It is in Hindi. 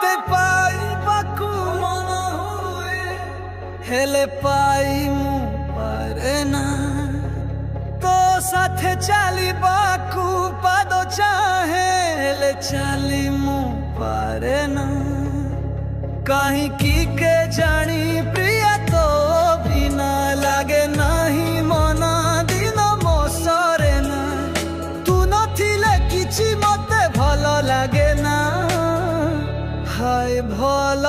ते पाइबाकू मन हुए हेले पाइमु पारे ना तो साथे चलिबाकू पाद चाहे हेले चलिमु पारे ना कहीं की के जानी प्रिय तो बिना लागे नहीं मना दिन मो सरे ना तू नथिले किछि मते भल लागे ना हाय भल